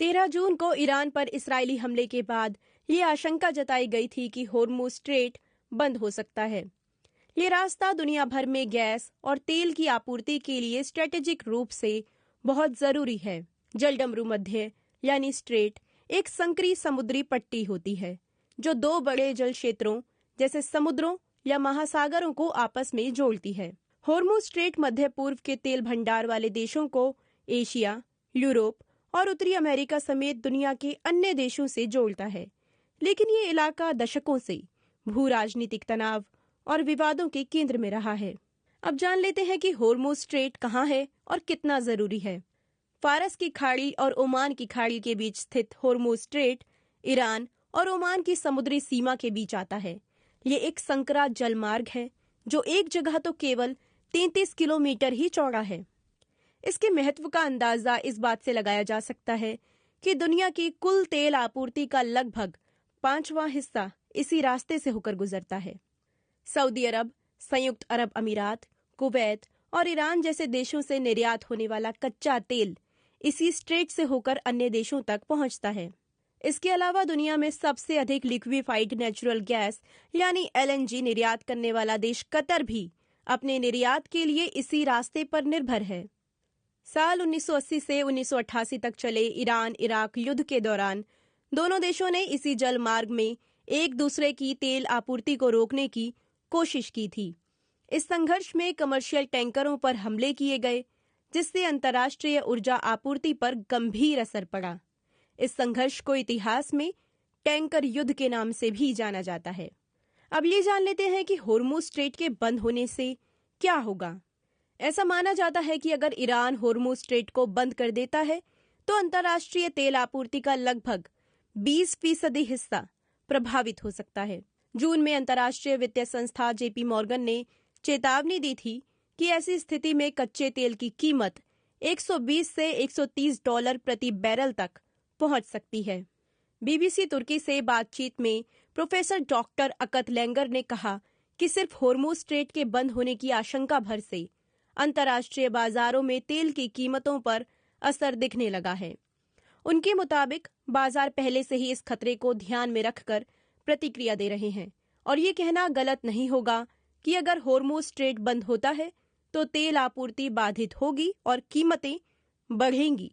13 जून को ईरान पर इस्राएली हमले के बाद ये आशंका जताई गई थी कि होर्मुज स्ट्रेट बंद हो सकता है। ये रास्ता दुनिया भर में गैस और तेल की आपूर्ति के लिए स्ट्रेटेजिक रूप से बहुत जरूरी है। जलडमरू मध्य यानी स्ट्रेट एक संकरी समुद्री पट्टी होती है जो दो बड़े जल क्षेत्रों जैसे समुद्रों या महासागरों को आपस में जोड़ती है। होर्मुज स्ट्रेट मध्य पूर्व के तेल भंडार वाले देशों को एशिया, यूरोप और उत्तरी अमेरिका समेत दुनिया के अन्य देशों से जोड़ता है, लेकिन ये इलाका दशकों से भू राजनीतिक तनाव और विवादों के केंद्र में रहा है। अब जान लेते हैं कि होर्मुज स्ट्रेट कहाँ है और कितना जरूरी है। फारस की खाड़ी और ओमान की खाड़ी के बीच स्थित होर्मुज स्ट्रेट ईरान और ओमान की समुद्री सीमा के बीच आता है। ये एक संकरा जलमार्ग है जो एक जगह तो केवल 33 किलोमीटर ही चौड़ा है। इसके महत्व का अंदाजा इस बात से लगाया जा सकता है कि दुनिया की कुल तेल आपूर्ति का लगभग 5वां हिस्सा इसी रास्ते से होकर गुजरता है। सऊदी अरब, संयुक्त अरब अमीरात, कुवैत और ईरान जैसे देशों से निर्यात होने वाला कच्चा तेल इसी स्ट्रेट से होकर अन्य देशों तक पहुंचता है। इसके अलावा दुनिया में सबसे अधिक लिक्विफाइड नेचुरल गैस यानी LNG निर्यात करने वाला देश कतर भी अपने निर्यात के लिए इसी रास्ते पर निर्भर है। साल 1980 से 1988 तक चले ईरान-इराक युद्ध के दौरान दोनों देशों ने इसी जल मार्ग में एक दूसरे की तेल आपूर्ति को रोकने की कोशिश की थी। इस संघर्ष में कमर्शियल टैंकरों पर हमले किए गए, जिससे अंतर्राष्ट्रीय ऊर्जा आपूर्ति पर गंभीर असर पड़ा। इस संघर्ष को इतिहास में टैंकर युद्ध के नाम से भी जाना जाता है। अब ये जान लेते हैं कि होर्मुज स्ट्रेट के बंद होने से क्या होगा। ऐसा माना जाता है कि अगर ईरान होर्मुज स्ट्रेट को बंद कर देता है तो अंतर्राष्ट्रीय तेल आपूर्ति का लगभग 20% हिस्सा प्रभावित हो सकता है। जून में अंतर्राष्ट्रीय वित्तीय संस्था JP मॉर्गन ने चेतावनी दी थी कि ऐसी स्थिति में कच्चे तेल की कीमत 120 से $130 प्रति बैरल तक पहुंच सकती है। BBC तुर्की से बातचीत में प्रोफेसर डॉक्टर अकत लेंगर ने कहा कि सिर्फ होर्मुज स्ट्रेट के बंद होने की आशंका भर से अंतर्राष्ट्रीय बाजारों में तेल की कीमतों पर असर दिखने लगा है। उनके मुताबिक बाजार पहले से ही इस खतरे को ध्यान में रखकर प्रतिक्रिया दे रहे हैं और ये कहना गलत नहीं होगा कि अगर होर्मुज स्ट्रेट बंद होता है तो तेल आपूर्ति बाधित होगी और कीमतें बढ़ेंगी।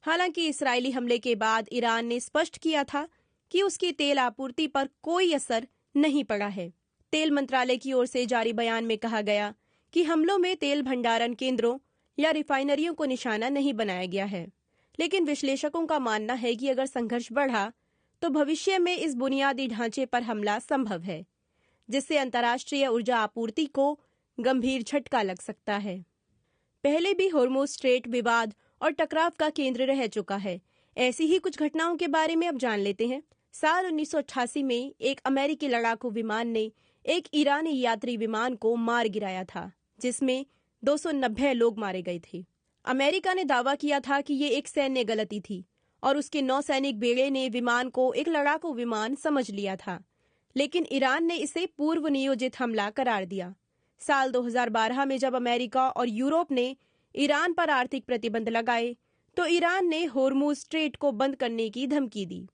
हालांकि इस्राएली हमले के बाद ईरान ने स्पष्ट किया था कि उसकी तेल आपूर्ति पर कोई असर नहीं पड़ा है। तेल मंत्रालय की ओर से जारी बयान में कहा गया कि हमलों में तेल भंडारण केंद्रों या रिफाइनरियों को निशाना नहीं बनाया गया है, लेकिन विश्लेषकों का मानना है कि अगर संघर्ष बढ़ा तो भविष्य में इस बुनियादी ढांचे पर हमला संभव है, जिससे अंतर्राष्ट्रीय ऊर्जा आपूर्ति को गंभीर झटका लग सकता है। पहले भी होर्मुज स्ट्रेट विवाद और टकराव का केंद्र रह चुका है। ऐसी ही कुछ घटनाओं के बारे में अब जान लेते हैं। साल 1988 में एक अमेरिकी लड़ाकू विमान ने एक ईरानी यात्री विमान को मार गिराया था, जिसमें 290 लोग मारे गए थे। अमेरिका ने दावा किया था कि ये एक सैन्य गलती थी और उसके नौसैनिक बेड़े ने विमान को एक लड़ाकू विमान समझ लिया था, लेकिन ईरान ने इसे पूर्व नियोजित हमला करार दिया। साल 2012 में जब अमेरिका और यूरोप ने ईरान पर आर्थिक प्रतिबंध लगाए तो ईरान ने होर्मुज स्ट्रेट को बंद करने की धमकी दी।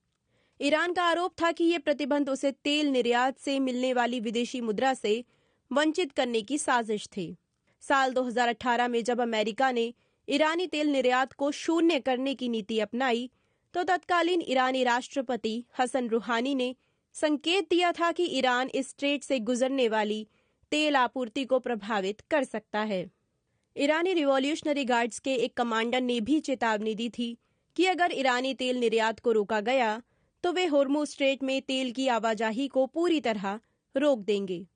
ईरान का आरोप था कि ये प्रतिबंध उसे तेल निर्यात से मिलने वाली विदेशी मुद्रा से वंचित करने की साजिश थे। साल 2018 में जब अमेरिका ने ईरानी तेल निर्यात को शून्य करने की नीति अपनाई तो तत्कालीन ईरानी राष्ट्रपति हसन रूहानी ने संकेत दिया था कि ईरान इस स्ट्रेट से गुजरने वाली तेल आपूर्ति को प्रभावित कर सकता है। ईरानी रिवॉल्यूशनरी गार्ड्स के एक कमांडर ने भी चेतावनी दी थी कि अगर ईरानी तेल निर्यात को रोका गया तो वे होर्मुज स्ट्रेट में तेल की आवाजाही को पूरी तरह रोक देंगे।